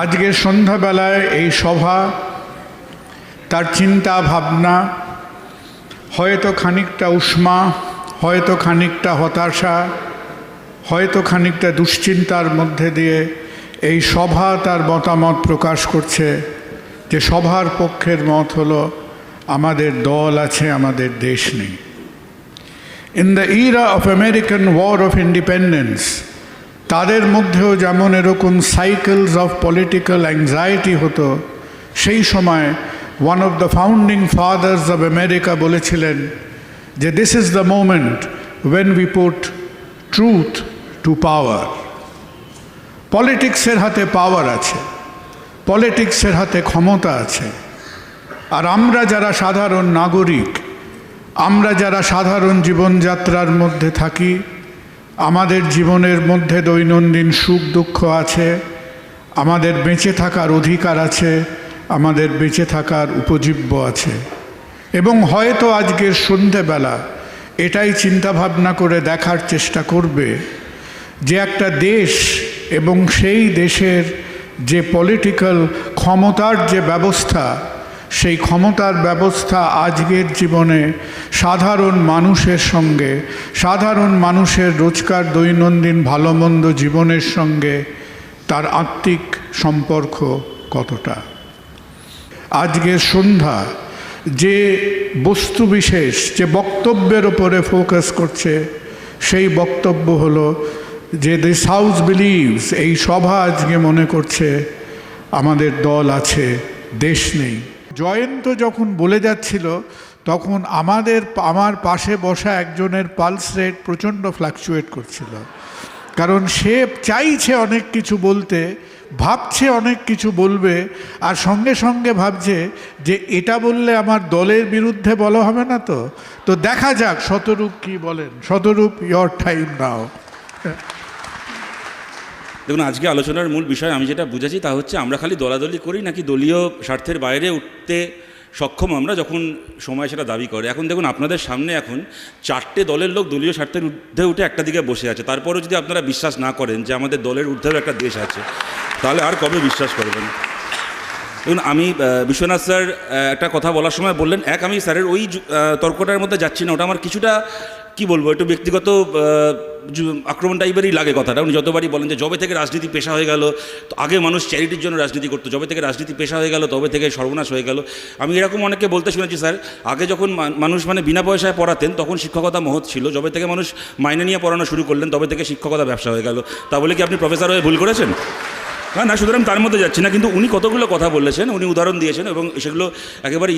আজকে সন্ধ্যাবেলায় এই সভা, তার চিন্তা ভাবনা, হয়তো খানিকটা উষ্মা, হয়তো খানিকটা হতাশা, হয়তো খানিকটা দুশ্চিন্তার মধ্যে দিয়ে এই সভা তার মতামত প্রকাশ করছে যে সভার পক্ষের মত হলো আমাদের দল আছে, আমাদের দেশ নেই। In the era of American War of Independence তাদের মধ্যেও যেমন এরকম সাইকেলস অফ পলিটিক্যাল অ্যাংজাইটি হতো, সেই সময় one of the founding fathers of America বলেছিলেন যে this is the moment when we put truth to power. পলিটিক্সের হাতে পাওয়ার আছে, পলিটিক্সের হাতে ক্ষমতা আছে, আর আমরা যারা সাধারণ নাগরিক, আমরা যারা সাধারণ জীবনযাত্রার মধ্যে থাকি, আমাদের জীবনের মধ্যে দৈনন্দিন সুখ দুঃখ আছে, আমাদের বেঁচে থাকার অধিকার আছে, আমাদের বেঁচে থাকার উপজীব্য আছে। এবং হয়তো আজকের সন্ধেবেলা এটাই চিন্তাভাবনা করে দেখার চেষ্টা করবে যে একটা দেশ এবং সেই দেশের যে পলিটিক্যাল ক্ষমতার যে ব্যবস্থা, সেই ক্ষমতার ব্যবস্থা আজকের জীবনে সাধারণ মানুষের সঙ্গে, সাধারণ মানুষের রোজকার দৈনন্দিন ভালো মন্দ জীবনের সঙ্গে তার আত্মিক সম্পর্ক কতটা। আজকের সন্ধ্যা যে বস্তু বিশেষ, যে বক্তব্যের ওপরে ফোকাস করছে, সেই বক্তব্য হলো যে দিস হাউস বিলিভস, এই সভা আজকে মনে করছে আমাদের দল আছে, দেশ নেই। জয়ন্ত যখন বলে যাচ্ছিল তখন আমার পাশে বসা একজনের পালস রেট প্রচণ্ড ফ্লাকচুয়েট করছিল, কারণ সে চাইছে অনেক কিছু বলতে, ভাবছে অনেক কিছু বলবে, আর সঙ্গে সঙ্গে ভাবছে যে এটা বললে আমার দলের বিরুদ্ধে বলা হবে না। তো দেখা যাক শতরূপ কি বলেন। শতরূপ, ইয়োর টাইম নাও। দেখুন, আজকে আলোচনার মূল বিষয় আমি যেটা বুঝেছি তা হচ্ছে আমরা খালি দলাদলি করি নাকি দলীয় স্বার্থের বাইরে উঠতে সক্ষম আমরা যখন সময় সেটা দাবি করে। এখন দেখুন, আপনাদের সামনে এখন 4টে দলের লোক দলীয় স্বার্থের ঊর্ধ্বে উঠে একটা দিকে বসে আছে। তারপরেও যদি আপনারা বিশ্বাস না করেন যে আমাদের দলের ঊর্ধ্বেও একটা দেশ আছে, তাহলে আর কবে বিশ্বাস করবেন? দেখুন, আমি বিশ্বনাথ স্যার একটা কথা বলার সময় বললেন, আমি স্যারের ওই তর্কটার মধ্যে যাচ্ছি না, ওটা আমার কিছুটা কি বলবো, একটু ব্যক্তিগত আক্রমণ টাইপেরই লাগে কথাটা। উনি যতবারই বলেন যে যবে থেকে রাজনীতি পেশা হয়ে গেল, তো আগে মানুষ চ্যারিটির জন্য রাজনীতি করতো, যবে থেকে রাজনীতি পেশা হয়ে গেল তবে থেকে সর্বনাশ হয়ে গেল। আমি এরকম অনেককে বলতে শুনেছি, স্যার আগে যখন মানুষ বিনা পয়সায় পড়াতেন তখন শিক্ষকতা মহৎ ছিল, যবে থেকে মানুষ মাইনে নিয়ে পড়ানো শুরু করলেন তবে থেকে শিক্ষকতা ব্যবসা হয়ে গেল। তা বলে কি আপনি প্রফেসর হয়ে ভুল করেছেন? না, সুতরাং তার মধ্যে যাচ্ছি না, কিন্তু উনি কতগুলো কথা বলেছেন, উনি উদাহরণ দিয়েছেন এবং সেগুলো একেবারে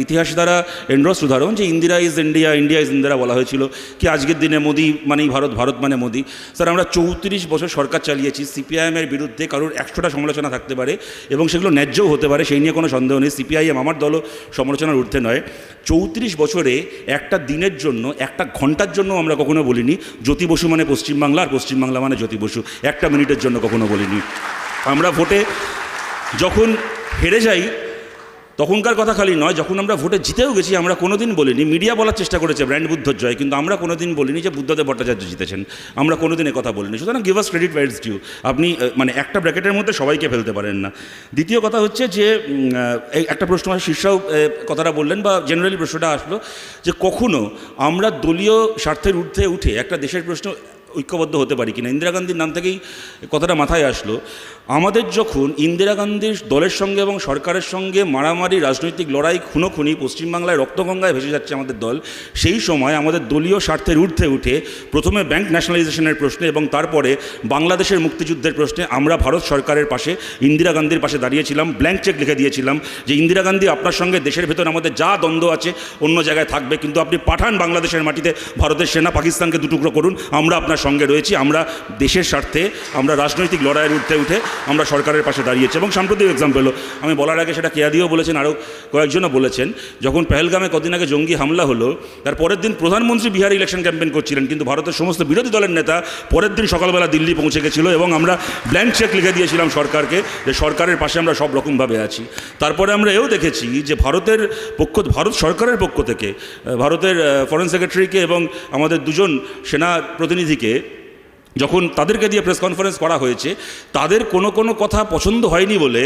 ইতিহাস দ্বারা এন্ড্রস উদাহরণ, যে Indira is India, India is Indira বলা হয়েছিল, কি আজকের দিনে মোদি মানেই ভারত, ভারত মানে মোদি। স্যার, আমরা 34 বছর সরকার চালিয়েছি, সিপিআইএমের বিরুদ্ধে কারোর 100টা সমালোচনা থাকতে পারে এবং সেগুলো ন্যায্যও হতে পারে, সেই নিয়ে কোনো সন্দেহ নেই। সিপিআইএম আমার দলও সমালোচনার ঊর্ধ্বে নয়। 34 বছরে একটা দিনের জন্য, একটা ঘন্টার জন্য আমরা কখনো বলিনি জ্যোতি বসু মানে পশ্চিমবাংলা আর পশ্চিমবাংলা মানে জ্যোতি বসু, একটা মিনিটের জন্য কখনো বলিনি। আমরা ভোটে যখন হেরে যাই তখনকার কথা খালি নয়, যখন আমরা ভোটে জিতেও গেছি আমরা কোনোদিন বলিনি, মিডিয়া বলার চেষ্টা করেছে ব্র্যান্ড বুদ্ধর জয়, কিন্তু আমরা কোনোদিন বলিনি যে বুদ্ধদেব ভট্টাচার্য জিতেছেন, আমরা কোনোদিন কথা বলিনি। সুতরাং give us credit where it's due. আপনি একটা ব্র্যাকেটের মধ্যে সবাইকে ফেলতে পারেন না। দ্বিতীয় কথা হচ্ছে যে এই একটা প্রশ্ন শীর্ষাও কথাটা বললেন, বা জেনারেলি প্রশ্নটা আসলো যে কখনো আমরা দলীয় স্বার্থের ঊর্ধ্বে উঠে একটা দেশের প্রশ্ন ঐক্যবদ্ধ হতে পারি কিনা। ইন্দিরা গান্ধীর নাম থেকেই কথাটা মাথায় আসলো। আমাদের যখন ইন্দিরা গান্ধীর দলের সঙ্গে এবং সরকারের সঙ্গে মারামারি, রাজনৈতিক লড়াই, খুনোখুনি, পশ্চিমবাংলায় রক্তগঙ্গায় ভেসে যাচ্ছে আমাদের দল, সেই সময় আমাদের দলীয় স্বার্থের ঊর্ধ্বে উঠে প্রথমে ব্যাংক ন্যাশনালাইজেশনের প্রশ্নে এবং তারপরে বাংলাদেশের মুক্তিযুদ্ধের প্রশ্নে আমরা ভারত সরকারের পাশে, ইন্দিরা গান্ধীর পাশে দাঁড়িয়েছিলাম, ব্ল্যাঙ্ক চেক লিখে দিয়েছিলাম যে ইন্দিরা গান্ধী, আপনার সঙ্গে দেশের ভেতর আমাদের যা দ্বন্দ্ব আছে অন্য জায়গায় থাকবে, কিন্তু আপনি পাঠান বাংলাদেশের মাটিতে ভারতের সেনা, পাকিস্তানকে দুটুকরো করুন, আমরা আপনার সঙ্গে রয়েছি। আমরা দেশের স্বার্থে, আমরা রাজনৈতিক লড়াইয়ের ঊর্ধ্বে উঠে আমরা সরকারের পাশে দাঁড়িয়েছি। এবং সাম্প্রতিক এক্সাম্পল, আমি বলার আগে সেটা কেয়াদিও বলেছেন, আরও কয়েকজনও বলেছেন, যখন পেহেলগামে কদিন আগে জঙ্গি হামলা হলো তার পরের দিন প্রধানমন্ত্রী বিহারে ইলেকশন ক্যাম্পেইন করছিলেন, কিন্তু ভারতের সমস্ত বিরোধী দলের নেতা পরের দিন সকালবেলা দিল্লি পৌঁছে গেছিল এবং আমরা ব্ল্যাঙ্ক চেক লিখে দিয়েছিলাম সরকারকে যে সরকারের পাশে আমরা সব রকমভাবে আছি। তারপরে আমরা এও দেখেছি যে ভারত সরকারের পক্ষ থেকে ভারতের ফরেন সেক্রেটারিকে এবং আমাদের দুজন সেনা প্রতিনিধিকে যখন তাদেরকে দিয়ে প্রেস কনফারেন্স করা হয়েছে, তাদের কোনো কথা পছন্দ হয়নি বলে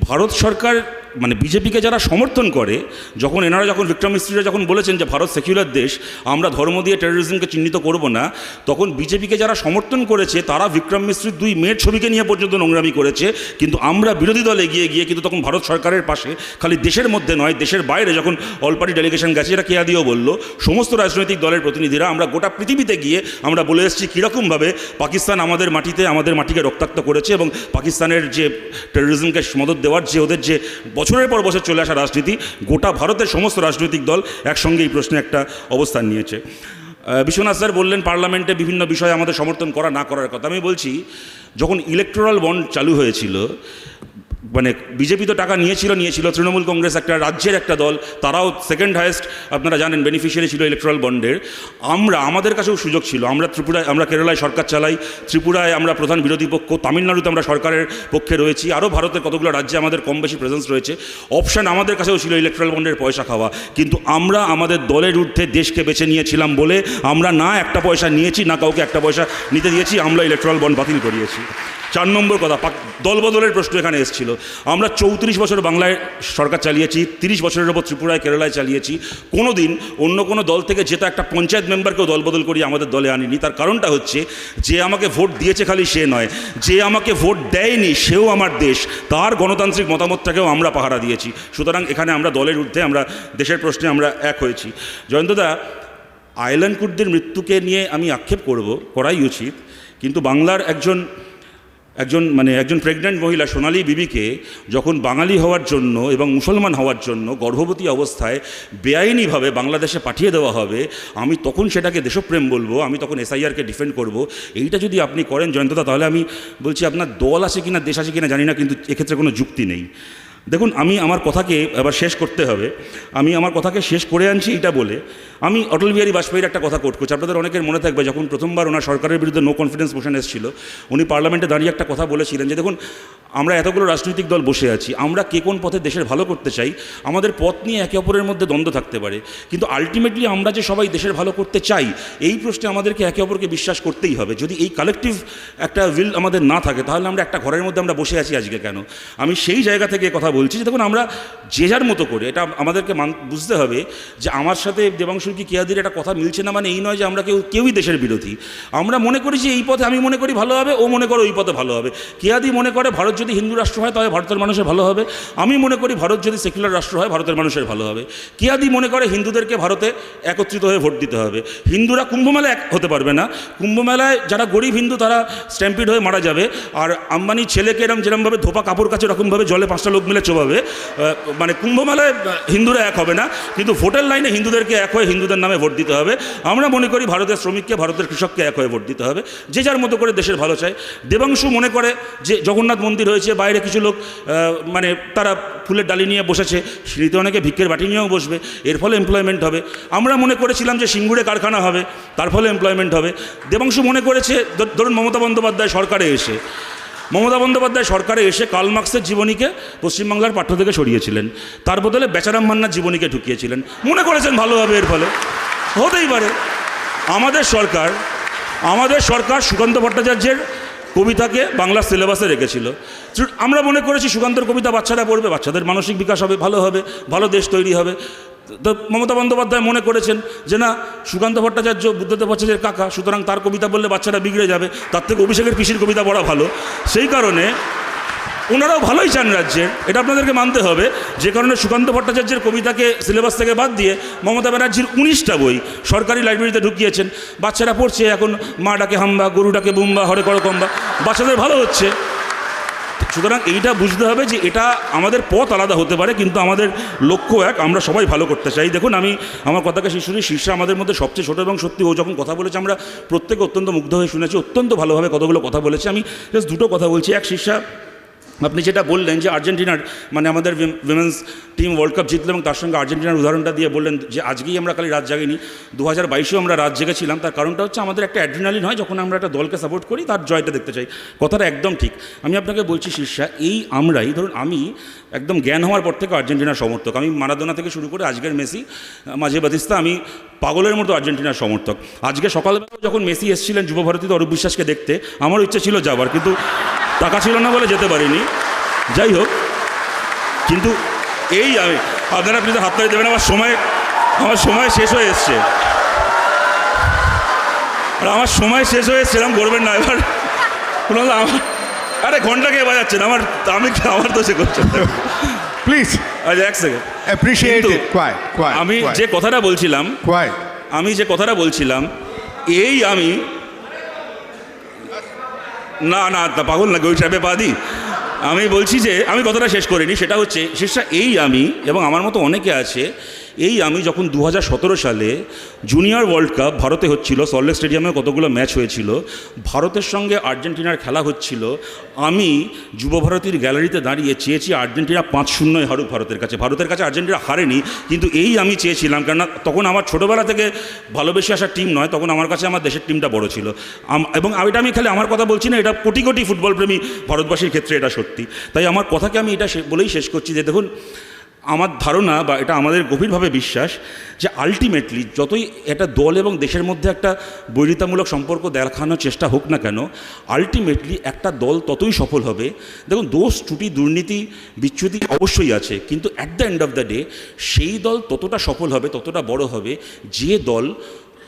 ভারত সরকার মানে বিজেপিকে যারা সমর্থন করে, এনারা যখন বিক্রম মিস্ত্রিরা যখন বলেছেন যে ভারত সেকুলার দেশ, আমরা ধর্ম দিয়ে টেরোরিজমকে চিহ্নিত করব না, তখন বিজেপিকে যারা সমর্থন করেছে তারা বিক্রম মিস্ত্রির 2 মেয়ের ছবিকে নিয়ে পর্যন্ত নোংরামি করেছে। কিন্তু আমরা বিরোধী দল এগিয়ে গিয়ে কিন্তু তখন ভারত সরকারের পাশে, খালি দেশের মধ্যে নয় দেশের বাইরে যখন অল পার্টি ডেলিগেশন গেছে, এটা কেয়াদিও বলল, সমস্ত রাজনৈতিক দলের প্রতিনিধিরা আমরা গোটা পৃথিবীতে গিয়ে আমরা বলে এসেছি কীরকমভাবে পাকিস্তান আমাদের মাটিকে রক্তাক্ত করেছে এবং পাকিস্তানের যে টেরোরিজমকে মদত দেওয়ার যে ওদের যে বছরের পর বছর চলে আসা রাজনীতি, গোটা ভারতের সমস্ত রাজনৈতিক দল একসঙ্গে এই প্রশ্নে একটা অবস্থান নিয়েছে। বিশ্বনাথ স্যার বললেন পার্লামেন্টে বিভিন্ন বিষয়ে আমাদের সমর্থন করা না করার কথা। আমি বলছি, যখন ইলেকটোরাল বন্ড চালু হয়েছিল, মানে বিজেপি তো টাকা নিয়েছিল, তৃণমূল কংগ্রেস একটা রাজ্যের একটা দল, তারাও সেকেন্ড হাইয়েস্ট আপনারা জানেন বেনিফিশিয়ারি ছিল ইলেকট্রাল বন্ডের। আমাদের কাছেও সুযোগ ছিল, আমরা কেরালায় সরকার চালাই, ত্রিপুরায় আমরা প্রধান বিরোধী পক্ষ, তামিলনাড়ুতে আমরা সরকারের পক্ষে রয়েছি, আরও ভারতের কতগুলো রাজ্যে আমাদের কম বেশি প্রেজেন্স রয়েছে। অপশান আমাদের কাছেও ছিল ইলেকট্রাল বন্ডের পয়সা খাওয়া, কিন্তু আমরা আমাদের দলের ঊর্ধ্বে দেশকে বেছে নিয়েছিলাম বলে আমরা না একটা পয়সা নিয়েছি, না কাউকে একটা পয়সা নিতে দিয়েছি, আমরা ইলেকট্রাল বন্ড বাতিল করিয়েছি। 4 নম্বর কথা, দলবদলের প্রশ্ন এখানে এসেছিল। আমরা 34 বছর বাংলায় সরকার চালিয়েছি, 30 বছরের ওপর ত্রিপুরায় কেরালায় চালিয়েছি। কোনো দিন অন্য কোনো দল থেকে যেটা একটা পঞ্চায়েত মেম্বারকেও দলবদল করিয়ে আমাদের দলে আনিনি। তার কারণটা হচ্ছে, যে আমাকে ভোট দিয়েছে খালি সে নয়, যে আমাকে ভোট দেয়নি সেও আমার দেশ, তার গণতান্ত্রিক মতামতটাকেও আমরা পাহারা দিয়েছি। সুতরাং এখানে আমরা দলের ঊর্ধ্বে, আমরা দেশের প্রশ্নে আমরা এক হয়েছি। জয়ন্তদা, আইল্যান্ড কুটদের মৃত্যুকে নিয়ে আমি আক্ষেপ করাই উচিত, কিন্তু বাংলার একজন প্রেগন্যান্ট মহিলা সোনালী বিবিকে যখন বাঙালি হওয়ার জন্য এবং মুসলমান হওয়ার জন্য গর্ভবতী অবস্থায় বেআইনিভাবে বাংলাদেশে পাঠিয়ে দেওয়া হবে, আমি তখন সেটাকে দেশপ্রেম বলবো, আমি তখন এসআইআরকে ডিফেন্ড করব। এইটা যদি আপনি করেন জয়ন্তদা, তাহলে আমি বলছি আপনার দল আছে কিনা দেশ আছে কিনা জানি না, কিন্তু এক্ষেত্রে কোনো যুক্তি নেই। দেখুন, আমি আমার কথাকে এবার শেষ করতে হবে, আমি আমার কথাকে শেষ করে আনছি এটা বলে, আমি অটল বিহারী বাজপেয়ীর একটা কথা কোট করছি। আপনাদের অনেকের মনে থাকবে, যখন প্রথমবার ওনার সরকারের বিরুদ্ধে নো কনফিডেন্স মোশন এসেছিল, উনি পার্লামেন্টে দাঁড়িয়ে একটা কথা বলেছিলেন যে দেখুন, আমরা এতগুলো রাজনৈতিক দল বসে আছি, আমরা কে কোন পথে দেশের ভালো করতে চাই, আমাদের পথ নিয়ে একে অপরের মধ্যে দ্বন্দ্ব থাকতে পারে, কিন্তু আলটিমেটলি আমরা যে সবাই দেশের ভালো করতে চাই, এই প্রশ্নে আমাদেরকে একে অপরকে বিশ্বাস করতেই হবে। যদি এই কালেকটিভ একটা উইল আমাদের না থাকে, তাহলে আমরা একটা ঘরের মধ্যে আমরা বসে আছি আজকে কেন? আমি সেই জায়গা থেকে কথা বলছি যে দেখুন, আমরা যে যার মতো করে, এটা আমাদেরকে বুঝতে হবে যে আমার সাথে দেবাংশুর কি কেয়াদির একটা কথা মিলছে না, মানে এই নয় যে আমরা কেউই দেশের বিরোধী। আমরা মনে করি যে এই পথে আমি মনে করি ভালো হবে, ও মনে করে ওই পথে ভালো হবে। কেয়াদি মনে করে ভারত যদি হিন্দু রাষ্ট্র হয় তাহলে ভারতের মানুষের ভালো হবে, আমি মনে করি ভারত যদি সেকুলার রাষ্ট্র হয় ভারতের মানুষের ভালো হবে। কেয়াদি মনে করে হিন্দুদেরকে ভারতে একত্রিত হয়ে ভোট দিতে হবে। হিন্দুরা কুম্ভমেলায় এক হতে পারবে না, কুম্ভমেলায় যারা গরিব হিন্দু তারা স্ট্যাম্পিড হয়ে মারা যাবে, আর আম্বানির ছেলেকে যেরকমভাবে ধোপা কাপড় কাছে ওরকমভাবে জলে 5টা লোক মিলে চোবাবে। মানে কুম্ভমেলায় হিন্দুরা এক হবে না, কিন্তু ভোটের লাইনে হিন্দুদেরকে এক হয়ে হিন্দুদের নামে ভোট দিতে হবে। আমরা মনে করি ভারতের শ্রমিককে, ভারতের কৃষককে এক হয়ে ভোট দিতে হবে, যে যার মতো করে দেশের ভালো চায়। দেবাংশু মনে করে যে জগন্নাথ মন্দির হয়েছে, বাইরে কিছু লোক মানে তারা ফুলের ডালি নিয়ে বসেছে, সিঁড়িতে অনেকে ভিক্ষের বাটি নিয়েও বসবে, এর ফলে এমপ্লয়মেন্ট হবে। আমরা মনে করেছিলাম যে সিঙ্গুরে কারখানা হবে, তার ফলে এমপ্লয়মেন্ট হবে। দেবাংশু মনে করেছে, ধরুন মমতা বন্দ্যোপাধ্যায় সরকারে এসে কার্ল মার্কসের জীবনীকে পশ্চিমবাংলার পাঠ্য থেকে সরিয়েছিলেন, তার বদলে বেচারাম মান্নার জীবনীকে ঢুকিয়েছিলেন, মনে করেছেন ভালো হবে, এর ফলে হতেই পারে। আমাদের সরকার সুকান্ত ভট্টাচার্যের কবিতাকে বাংলা সিলেবাসে রেখেছিল। আমরা মনে করেছি সুকান্তর কবিতা বাচ্চারা পড়বে, বাচ্চাদের মানসিক বিকাশ হবে, ভালো হবে, ভালো দেশ তৈরি হবে। তো মমতা বন্দ্যোপাধ্যায় মনে করেছেন যে না, সুকান্ত ভট্টাচার্য বুদ্ধদেব ভট্টাচার্যের কাকা, সুতরাং তার কবিতা বললে বাচ্চারা বিগড়ে যাবে, তার থেকে অভিষেকের পিসির কবিতা পড়া ভালো। সেই কারণে ওনারাও ভালোই চান রাজ্যের, এটা আপনাদেরকে মানতে হবে। যে কারণে সুকান্ত ভট্টাচার্যের কবিতাকে সিলেবাস থেকে বাদ দিয়ে মমতা ব্যানার্জির 19টা বই সরকারি লাইব্রেরিতে ঢুকিয়েছেন, বাচ্চারা পড়ছে। এখন মা ডাকে হাম্বা, গরু ডাকে বুম্বা, হরে কর কম্বা, বাচ্চাদের ভালো হচ্ছে। সুতরাং এইটা বুঝতে হবে যে এটা আমাদের পথ আলাদা হতে পারে, কিন্তু আমাদের লক্ষ্য এক, আমরা সবাই ভালো করতে চাই। দেখুন, আমি আমার কথাকে শীর্ষে আমাদের মধ্যে সবচেয়ে ছোটো, এবং সত্যি ও যখন কথা বলেছে আমরা প্রত্যেকে অত্যন্ত মুগ্ধ হয়ে শুনেছি, অত্যন্ত ভালোভাবে কতগুলো কথা বলেছে। আমি জাস্ট 2টো কথা বলছি। এক, শীর্ষা আপনি যেটা বললেন যে আর্জেন্টিনার মানে আমাদের উইমেন্স টিম ওয়ার্ল্ড কাপ জিতলো এবং তার সঙ্গে আর্জেন্টিনার উদাহরণটা দিয়ে বললেন যে আজকেই আমরা খালি রাত জাগিনি, 2022-এও আমরা রাত জেগেছিলাম। তার কারণটা হচ্ছে আমাদের একটা অ্যাড্রিনালিন হয় যখন আমরা একটা দলকে সাপোর্ট করি, তার জয়টা দেখতে চাই। কথাটা একদম ঠিক। আমি আপনাকে বলছি শীর্ষা, এই আমরাই ধরুন, আমি একদম জ্ঞান হওয়ার পর থেকে আর্জেন্টিনার সমর্থক। আমি মারাদোনা থেকে শুরু করে আজকের মেসি, মাঝে বাতিস্তা, আমি পাগলের মতো আর্জেন্টিনার সমর্থক। আজকে সকালবেলা যখন মেসি এসেছিলেন যুব ভারতীতে অরূপ বিশ্বাসকে দেখতে, আমারও ইচ্ছে ছিল যাবার, কিন্তু টাকা ছিল না বলে যেতে পারিনি। যাই হোক, কিন্তু এই আমি আপনারা প্লিজ হাত তালি দেবেন, আমার সময় শেষ হয়ে এসছে, আর আমার সময় শেষ হয়ে এসছে, এরকম করবেন না এবার। আরে ঘন্টা কে বাজাচ্ছেন, আমার তো সে করছেন প্লিজ। আচ্ছা, এক সেকেন্ড, অ্যাপ্রিশিয়েট ইট। আমি যে কথাটা বলছিলাম, এই আমি না পাগল না, ওই ট্র্যাপে পা দিই। আমি বলছি যে আমি কথাটা শেষ করিনি, সেটা হচ্ছে শেষটা এই আমি এবং আমার মতো অনেকে আছে, এই আমি যখন 2017 সালে জুনিয়র ওয়ার্ল্ড কাপ ভারতে হচ্ছিল, সল্টলেক স্টেডিয়ামে কতগুলো ম্যাচ হয়েছিল, ভারতের সঙ্গে আর্জেন্টিনার খেলা হচ্ছিল, আমি যুব ভারতীর গ্যালারিতে দাঁড়িয়ে চেয়েছি আর্জেন্টিনা 5-0 হারুক ভারতের কাছে আর্জেন্টিনা হারেনি, কিন্তু এই আমি চেয়েছিলাম, কেননা তখন আমার ছোটোবেলা থেকে ভালোবেসে আসা টিম নয়, তখন আমার কাছে আমার দেশের টিমটা বড় ছিল। এবং এটা আমি খালি আমার কথা বলছি না, এটা কোটি কোটি ফুটবলপ্রেমী ভারতবাসীর ক্ষেত্রে এটা সত্যি। তাই আমার কথাকে আমি এটা বলেই শেষ করছি যে দেখুন, আমার ধারণা বা এটা আমাদের গভীরভাবে বিশ্বাস যে আলটিমেটলি যতই একটা দল এবং দেশের মধ্যে একটা বৈরিতামূলক সম্পর্ক দেখানোর চেষ্টা হোক না কেন, আলটিমেটলি একটা দল ততই সফল হবে। দেখুন, দোষ, ত্রুটি, দুর্নীতি, বিচ্যুতি অবশ্যই আছে, কিন্তু at the end of the day সেই দল ততটা সফল হবে, ততটা বড় হবে যে দল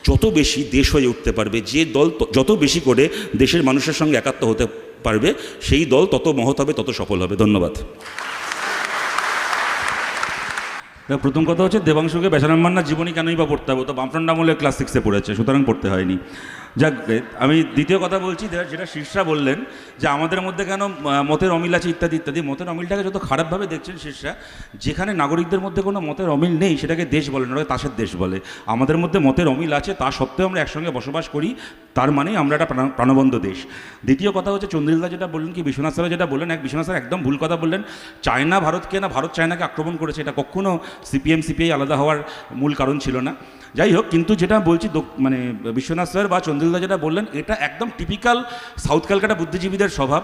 যত বেশি দেশ হয়ে উঠতে পারবে, যে দল যত বেশি করে দেশের মানুষের সঙ্গে একাত্ম হতে পারবে, সেই দল তত মহৎ হবে, তত সফল হবে। ধন্যবাদ। প্রথম কথা হচ্ছে, দেবাংশুকে বেচারাম মান্নার জীবনী কেনই বা পড়তে হবে, তো বামফ্রন্ট আমলে ক্লাস 6-এ পড়েছে, সুতরাং পড়তে হয়নি। যাক, আমি দ্বিতীয় কথা বলছি, যেটা শীর্ষা বললেন যে আমাদের মধ্যে কেন মতের অমিল আছে ইত্যাদি ইত্যাদি। মতের অমিলটাকে যত খারাপভাবে দেখছেন শীর্ষা, যেখানে নাগরিকদের মধ্যে কোনো মতের অমিল নেই সেটাকে দেশ বলে না, তাসের দেশ বলে। আমাদের মধ্যে মতের অমিল আছে, তা সত্ত্বেও আমরা একসঙ্গে বসবাস করি, তার মানেই আমরা একটা প্রাণবন্ত দেশ। দ্বিতীয় কথা হচ্ছে, চন্দ্রিলদা যেটা বললেন, কি বিশ্বনাথ স্যার যেটা বললেন, বিশ্বনাথ স্যার একদম ভুল কথা বললেন। চায়না ভারতকে না, ভারত চায়নাকে আক্রমণ করেছে, এটা কখনো সিপিএম সিপিআই আলাদা হওয়ার মূল কারণ ছিল না। যাই হোক, কিন্তু যেটা বলছি, মানে বিশ্বনাথ স্যার বা চন্দ্রিলদা যেটা বললেন, এটা একদম টিপিক্যাল সাউথ ক্যালকাটা বুদ্ধিজীবীদের স্বভাব।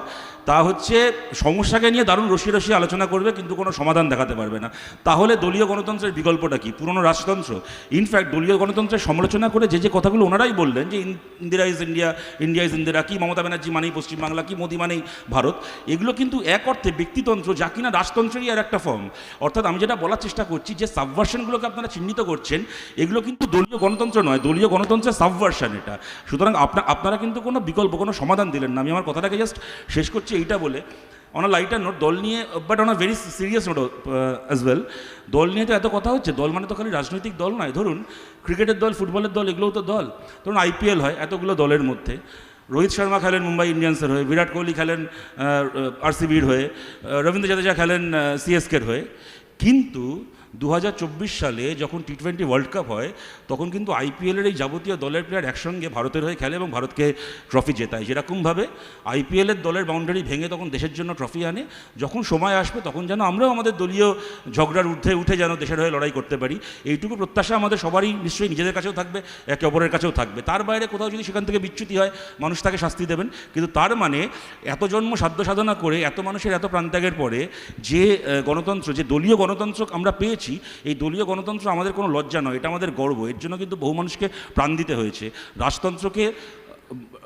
তা হচ্ছে সমস্যাকে নিয়ে দারুণ রসিয়ে আলোচনা করবে, কিন্তু কোনো সমাধান দেখাতে পারবে না। তাহলে দলীয় গণতন্ত্রের বিকল্পটা কি? পুরনো রাজতন্ত্র। ইনফ্যাক্ট দলীয় গণতন্ত্রের সমালোচনা করে যে কথাগুলো ওনারাই বললেন, যে Indira is India, India is Indira, কি মমতা ব্যানার্জি মানেই পশ্চিমবাংলা, কি মোদি মানেই ভারত, এগুলো কিন্তু এক অর্থে ব্যক্তিতন্ত্র, যা কিনা রাজতন্ত্রেরই আর একটা ফর্ম। অর্থাৎ আমি যেটা বলার চেষ্টা করছি, যে সাবভার্সনগুলোকে আপনারা চিহ্নিত করছেন, এগুলো কিন্তু দলীয় গণতন্ত্র নয়, দলীয় গণতন্ত্রের সাবভার্সন এটা। সুতরাং আপনারা কিন্তু কোনো বিকল্প, কোনো সমাধান দিলেন না। আমি আমার কথাটাকে জাস্ট শেষ করছি এইটা বলে, অন আ লাইটার নোট, দল নিয়ে, but on a very serious note as well, দল নিয়ে তো এত কথা হচ্ছে, দল মানে তো খালি রাজনৈতিক দল নয়। ধরুন ক্রিকেটের দল, ফুটবলের দল, এগুলোও তো দল। ধরুন আইপিএল হয়, এতগুলো দলের মধ্যে রোহিত শর্মা খেলেন মুম্বাই ইন্ডিয়ান্সের হয়ে, বিরাট কোহলি খেলেন আরসিবির হয়ে, রবীন্দ্র জাদেজা খেলেন সিএসকের হয়ে। কিন্তু 2024 সালে যখন টি20 ওয়ার্ল্ড কাপ হয়, তখন কিন্তু আইপিএলের এই যাবতীয় দলের প্লেয়ার একসঙ্গে ভারতের হয়ে খেলে এবং ভারতকে ট্রফি জেতায়। যেরকমভাবে আইপিএলের দলের বাউন্ডারি ভেঙে তখন দেশের জন্য ট্রফি আনে, যখন সময় আসবে তখন যেন আমরাও আমাদের দলীয় ঝগড়ার ঊর্ধ্বে উঠে যেন দেশের হয়ে লড়াই করতে পারি, এইটুকু প্রত্যাশা আমাদের সবারই নিশ্চয়ই নিজেদের কাছেও থাকবে, একে অপরের কাছেও থাকবে। তার বাইরে কোথাও যদি সেখান থেকে বিচ্যুতি হয়, মানুষ তাকে শাস্তি দেবেন। কিন্তু তার মানে এত জন্ম সাধ্য সাধনা করে, এত মানুষের এত প্রাণত্যাগের পরে যে গণতন্ত্র, যে দলীয় গণতন্ত্র আমরা পেয়েছি, এই দলীয় গণতন্ত্র আমাদের কোনো লজ্জা নয়, এটা আমাদের গর্ব। এর জন্য কিন্তু বহু মানুষকে প্রাণ দিতে হয়েছে। রাজতন্ত্রকে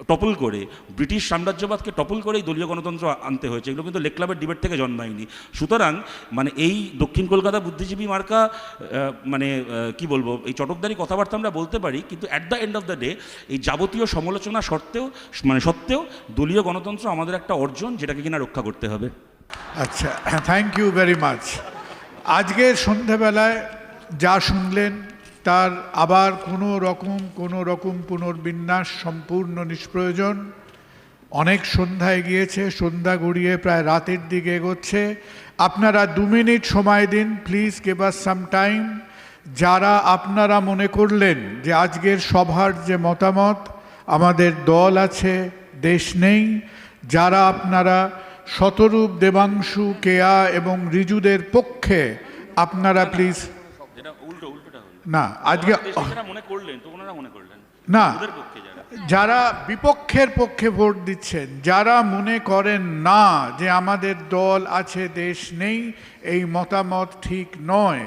টপল করে, ব্রিটিশ সাম্রাজ্যবাদকে টপল করে এই দলীয় গণতন্ত্র আনতে হয়েছে। এগুলো কিন্তু লেক ক্লাবের ডিবেট থেকে জন্মায়নি। সুতরাং মানে এই দক্ষিণ কলকাতা বুদ্ধিজীবী মার্কা, মানে কি বলবো, এই চটকদারি কথাবার্তা আমরা বলতে পারি, কিন্তু at the end of the day এই যাবতীয় সমালোচনা সত্ত্বেও দলীয় গণতন্ত্র আমাদের একটা অর্জন, যেটাকে কিনা রক্ষা করতে হবে। আচ্ছা, থ্যাংক ইউ ভেরি মাচ। আজকের সন্ধ্যাবেলায় যা শুনলেন তার আবার কোনো রকম পুনর্বিন্যাস সম্পূর্ণ নিষ্প্রয়োজন। অনেক সন্ধ্যায় গিয়েছে, সন্ধ্যা গড়িয়ে প্রায় রাতের দিকে এগোচ্ছে। আপনারা 2 মিনিট সময় দিন, please give us some time. যারা আপনারা মনে করলেন যে আজকের সভার যে মতামত, আমাদের দল আছে, দেশ নেই, যারা আপনারা শতরূপ, দেবাংশু, কেয়া এবং রিজুদের পক্ষে আপনারা প্লিজ যেটা উল্টোটা হলো না আজকে সেটা মনে করলেন তো ওনারা মনে করলেন না ওদের পক্ষে যারা যারা বিপক্ষের পক্ষে ভোট দিচ্ছেন, যারা মনে করেন না যে আমাদের দল আছে দেশ নেই, এই মতামত ঠিক নয়,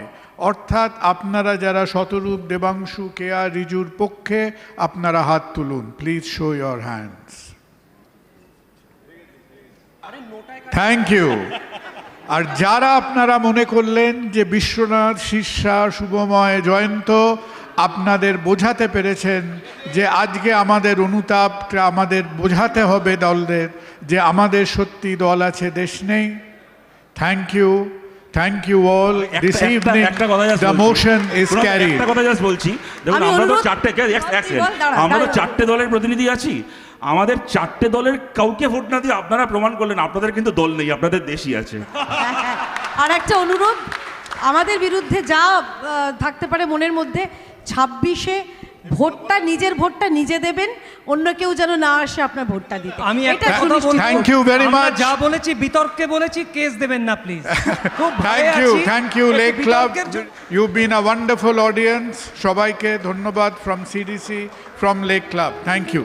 অর্থাৎ আপনারা যারা শতরূপ, দেবাংশু, কেয়া, রিজুর পক্ষে আপনারা হাত তুলুন, please show your hands. Thank you. আর যারা আপনারা মনে করলেন যে বিশ্বনাথ, শিষ্যা, শুভময়, জয়ন্ত আপনাদের বোঝাতে পেরেছেন যে আজকে আমাদের অনুতাপটা আমাদের বোঝাতে হবে দলদের যে আমাদের সত্যি দল আছে দেশ নেই, thank you, thank you all. This evening the motion is carried. একটা কথা জাস্ট বলছি, দেখুন আমরা তো আমরা তো চারটে দলের প্রতিনিধি আছি, আমাদের চারটে দলের কাউকে ভোট না দিয়ে আপনারা প্রমাণ করলেন আপনাদের কিন্তু দল নেই, আপনাদের দেশই আছে। আর একটা অনুরোধ, আমাদের বিরুদ্ধে যা থাকতে পারে মনের মধ্যে, 26-এ ভোটটা নিজের ভোটটা নিজে দেবেন, অন্য কেউ যেন না আসে আপনার ভোটটা দিতে। আমি একটা এটা কথা সুনিশ্চিত বলবো, Thank you very আমরা much. যা বলেছি বিতর্কে বলেছি, কেস দেবেন না প্লিজ। খুব thank you Lake Club, you been a wonderful audience. সবাইকে ধন্যবাদ from CDC, from Lake Club, thank you.